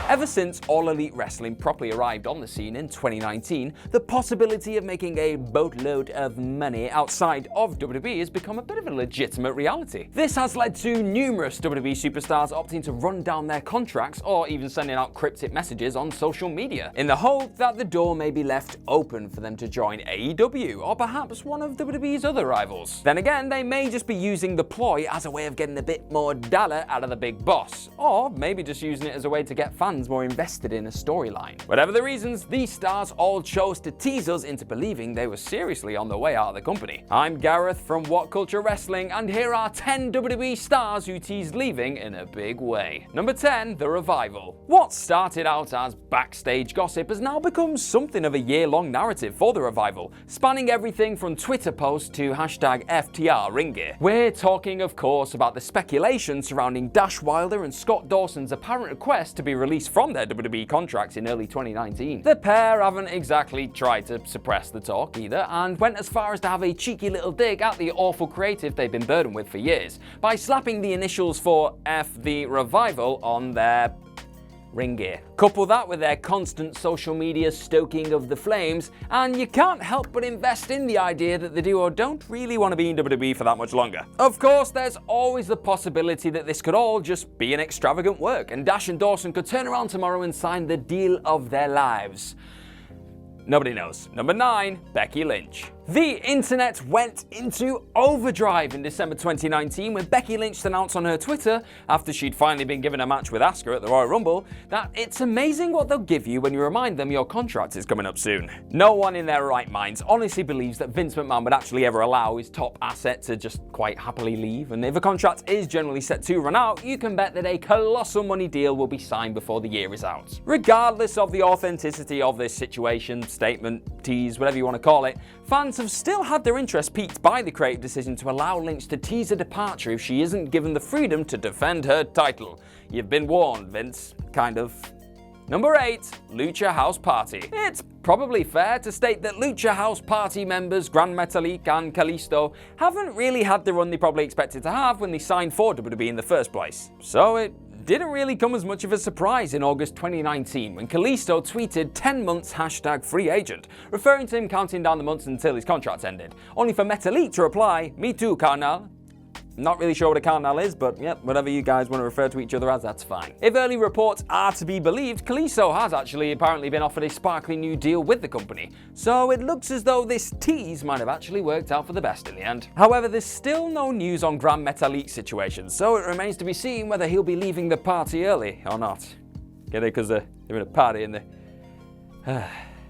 Ever since All Elite Wrestling properly arrived on the scene in 2019, the possibility of making a boatload of money outside of WWE has become a bit of a legitimate reality. This has led to numerous WWE superstars opting to run down their contracts or even sending out cryptic messages on social media, in the hope that the door may be left open for them to join AEW or perhaps one of WWE's other rivals. Then again, they may just be using the ploy as a way of getting a bit more dollar out of the big boss, or maybe just using it as a way to get fans more invested in a storyline. Whatever the reasons, these stars all chose to tease us into believing they were seriously on the way out of the company. I'm Gareth from What Culture Wrestling, and here are 10 WWE stars who teased leaving in a big way. Number 10, The Revival. What started out as backstage gossip has now become something of a year-long narrative for The Revival, spanning everything from Twitter posts to #FTR ring gear. We're talking, of course, about the speculation surrounding Dash Wilder and Scott Dawson's apparent request to be released from their WWE contracts in early 2019. The pair haven't exactly tried to suppress the talk either, and went as far as to have a cheeky little dig at the awful creative they've been burdened with for years, by slapping the initials for F the Revival on their ring gear. Couple that with their constant social media stoking of the flames, and you can't help but invest in the idea that the duo don't really want to be in WWE for that much longer. Of course, there's always the possibility that this could all just be an extravagant work, and Dash and Dawson could turn around tomorrow and sign the deal of their lives. Nobody knows. Number 9, Becky Lynch. The internet went into overdrive in December 2019 when Becky Lynch announced on her Twitter, after she'd finally been given a match with Asuka at the Royal Rumble, that it's amazing what they'll give you when you remind them your contract is coming up soon. No one in their right minds honestly believes that Vince McMahon would actually ever allow his top asset to just quite happily leave, and if a contract is generally set to run out, you can bet that a colossal money deal will be signed before the year is out. Regardless of the authenticity of this situation, statement, tease, whatever you want to call it, fans have still had their interest piqued by the creative decision to allow Lynch to tease a departure if she isn't given the freedom to defend her title. You've been warned, Vince. Kind of. Number 8, Lucha House Party. It's probably fair to state that Lucha House Party members Gran Metalik and Kalisto haven't really had the run they probably expected to have when they signed for WWE in the first place. So it didn't really come as much of a surprise in August 2019 when Kalisto tweeted 10 months #free agent, referring to him counting down the months until his contract ended, only for Metalik to reply, "Me too, carnal." Not really sure what a carnal is, but yep, whatever you guys want to refer to each other as, that's fine. If early reports are to be believed, Kalisto has actually apparently been offered a sparkly new deal with the company, so it looks as though this tease might have actually worked out for the best in the end. However, there's still no news on Gran Metalik's situation, so it remains to be seen whether he'll be leaving the party early or not. Get it? Because they're in a party and they...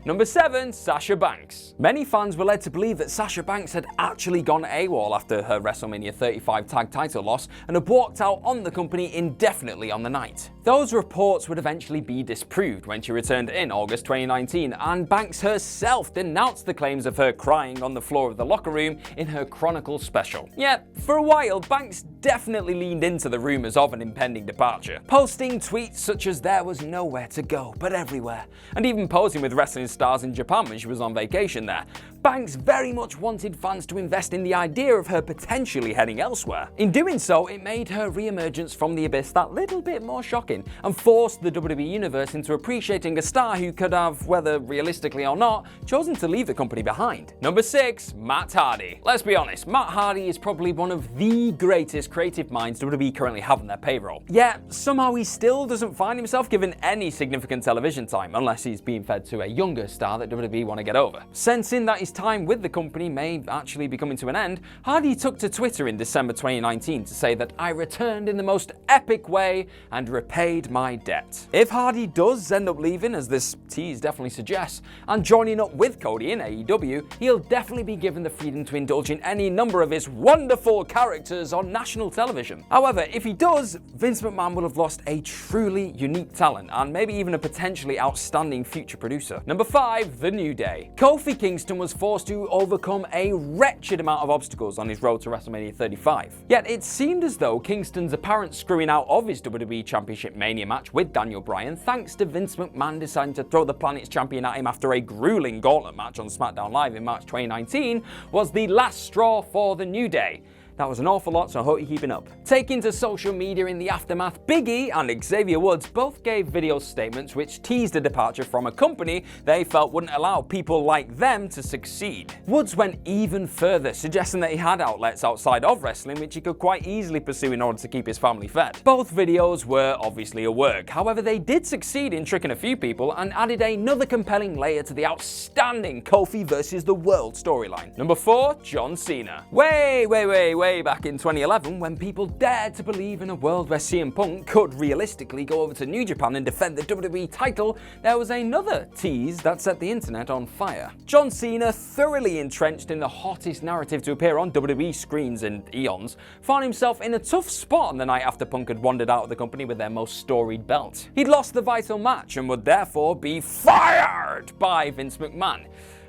Number 7, Sasha Banks. Many fans were led to believe that Sasha Banks had actually gone AWOL after her WrestleMania 35 tag title loss and had walked out on the company indefinitely on the night. Those reports would eventually be disproved when she returned in August 2019, and Banks herself denounced the claims of her crying on the floor of the locker room in her Chronicle special. Yet, for a while, Banks definitely leaned into the rumors of an impending departure, posting tweets such as "there was nowhere to go but everywhere," and even posing with wrestling stars in Japan when she was on vacation there. Banks very much wanted fans to invest in the idea of her potentially heading elsewhere. In doing so, it made her re-emergence from the abyss that little bit more shocking, and forced the WWE universe into appreciating a star who could have, whether realistically or not, chosen to leave the company behind. Number 6, Matt Hardy. Let's be honest, Matt Hardy is probably one of the greatest creative minds WWE currently have on their payroll. Yet, somehow he still doesn't find himself given any significant television time, unless he's being fed to a younger star that WWE want to get over. Sensing that his time with the company may actually be coming to an end, Hardy took to Twitter in December 2019 to say that "I returned in the most epic way and repaid my debt." If Hardy does end up leaving, as this tease definitely suggests, and joining up with Cody in AEW, he'll definitely be given the freedom to indulge in any number of his wonderful characters on national television. However, if he does, Vince McMahon will have lost a truly unique talent, and maybe even a potentially outstanding future producer. Number 5, The New Day. Kofi Kingston was forced to overcome a wretched amount of obstacles on his road to WrestleMania 35. Yet it seemed as though Kingston's apparent screwing out of his WWE Championship Mania match with Daniel Bryan, thanks to Vince McMahon deciding to throw the Planet's champion at him after a grueling gauntlet match on SmackDown Live in March 2019, was the last straw for The New Day. That was an awful lot, so I hope you're keeping up. Taking to social media in the aftermath, Big E and Xavier Woods both gave video statements which teased a departure from a company they felt wouldn't allow people like them to succeed. Woods went even further, suggesting that he had outlets outside of wrestling which he could quite easily pursue in order to keep his family fed. Both videos were obviously a work, however they did succeed in tricking a few people and added another compelling layer to the outstanding Kofi versus the World storyline. Number 4, John Cena. Way back in 2011, when people dared to believe in a world where CM Punk could realistically go over to New Japan and defend the WWE title, there was another tease that set the internet on fire. John Cena, thoroughly entrenched in the hottest narrative to appear on WWE screens in eons, found himself in a tough spot on the night after Punk had wandered out of the company with their most storied belt. He'd lost the vital match and would therefore be fired by Vince McMahon,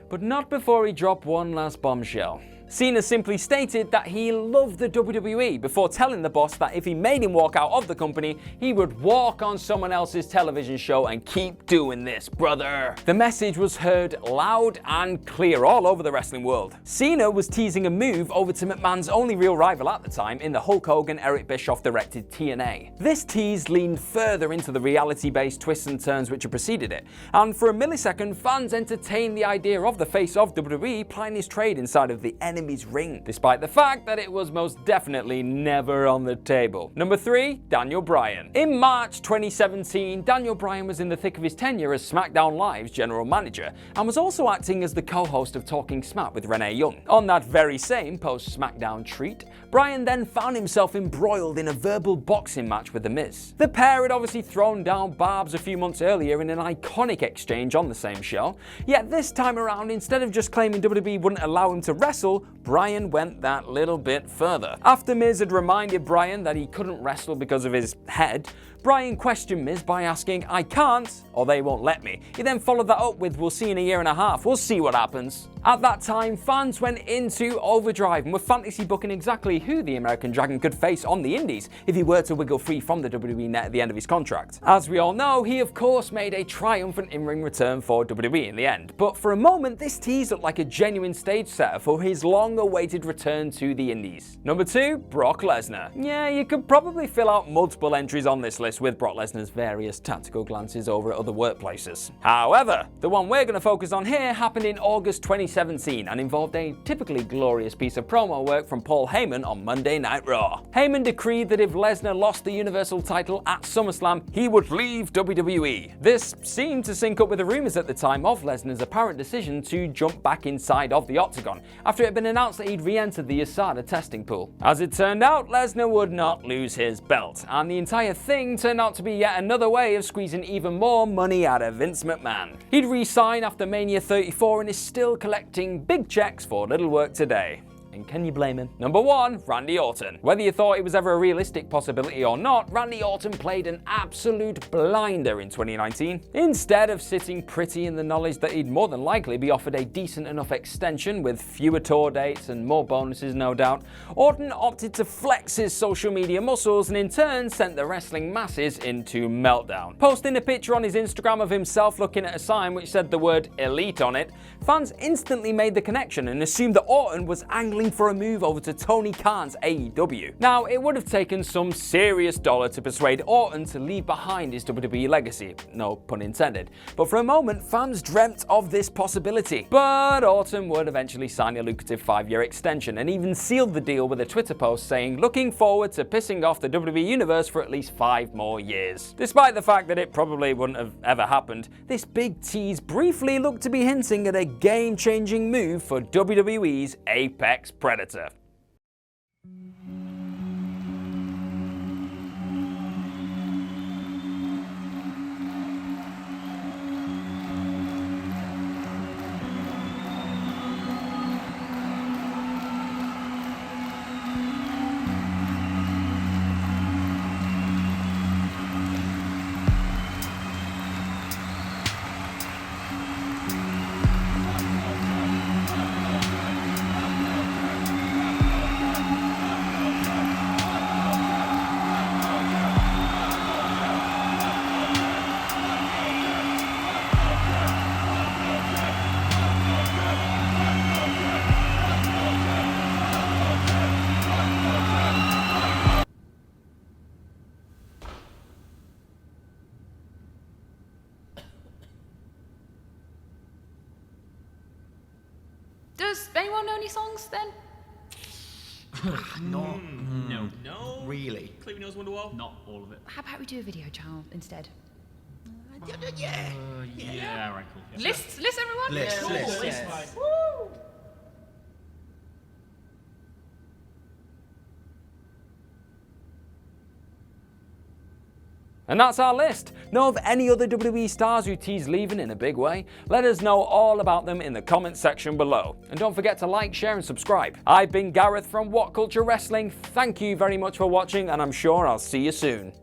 but not before he dropped one last bombshell. Cena simply stated that he loved the WWE before telling the boss that if he made him walk out of the company, he would walk on someone else's television show and keep doing this, brother. The message was heard loud and clear all over the wrestling world. Cena was teasing a move over to McMahon's only real rival at the time in the Hulk Hogan-Eric Bischoff-directed TNA. This tease leaned further into the reality-based twists and turns which had preceded it, and for a millisecond, fans entertained the idea of the face of WWE plying his trade inside of the enemy's ring, despite the fact that it was most definitely never on the table. Number 3, Daniel Bryan. In March 2017, Daniel Bryan was in the thick of his tenure as SmackDown Live's general manager, and was also acting as the co-host of Talking Smack with Renee Young. On that very same post-SmackDown treat, Bryan then found himself embroiled in a verbal boxing match with The Miz. The pair had obviously thrown down barbs a few months earlier in an iconic exchange on the same show, yet this time around, instead of just claiming WWE wouldn't allow him to wrestle, Bryan went that little bit further. After Miz had reminded Bryan that he couldn't wrestle because of his head, Bryan questioned Miz by asking, "I can't, or they won't let me." He then followed that up with, "We'll see in a year and a half, we'll see what happens." At that time, fans went into overdrive and were fantasy booking exactly who the American Dragon could face on the indies if he were to wiggle free from the WWE net at the end of his contract. As we all know, he of course made a triumphant in-ring return for WWE in the end, but for a moment this tease looked like a genuine stage setup for his long-awaited return to the indies. Number 2, Brock Lesnar. Yeah, you could probably fill out multiple entries on this list with Brock Lesnar's various tactical glances over at other workplaces. However, the one we're going to focus on here happened in August 2017 and involved a typically glorious piece of promo work from Paul Heyman on Monday Night Raw. Heyman decreed that if Lesnar lost the Universal title at SummerSlam, he would leave WWE. This seemed to sync up with the rumors at the time of Lesnar's apparent decision to jump back inside of the Octagon after it had been announced that he'd re-entered the USADA testing pool. As it turned out, Lesnar would not lose his belt, and the entire thing turned out to be yet another way of squeezing even more money out of Vince McMahon. He'd re-sign after Mania 34 and is still collecting big checks for little work today. And can you blame him? Number 1, Randy Orton. Whether you thought it was ever a realistic possibility or not, Randy Orton played an absolute blinder in 2019. Instead of sitting pretty in the knowledge that he'd more than likely be offered a decent enough extension with fewer tour dates and more bonuses no doubt, Orton opted to flex his social media muscles and in turn sent the wrestling masses into meltdown. Posting a picture on his Instagram of himself looking at a sign which said the word elite on it, fans instantly made the connection and assumed that Orton was angling for a move over to Tony Khan's AEW. Now, it would have taken some serious dollar to persuade Orton to leave behind his WWE legacy, no pun intended, but for a moment fans dreamt of this possibility. But Orton would eventually sign a lucrative 5-year extension and even sealed the deal with a Twitter post saying, "Looking forward to pissing off the WWE Universe for at least 5 more years." Despite the fact that it probably wouldn't have ever happened, this big tease briefly looked to be hinting at a game-changing move for WWE's Apex Predator. Does anyone know any songs then? Not No. really. Clearly knows Wonderwall. Not all of it. How about we do a video channel instead? Yeah. Yeah, right, cool. Yeah. List everyone? List. Yes. And that's our list. Know of any other WWE stars who teased leaving in a big way? Let us know all about them in the comments section below. And don't forget to like, share and subscribe. I've been Gareth from What Culture Wrestling. Thank you very much for watching, and I'm sure I'll see you soon.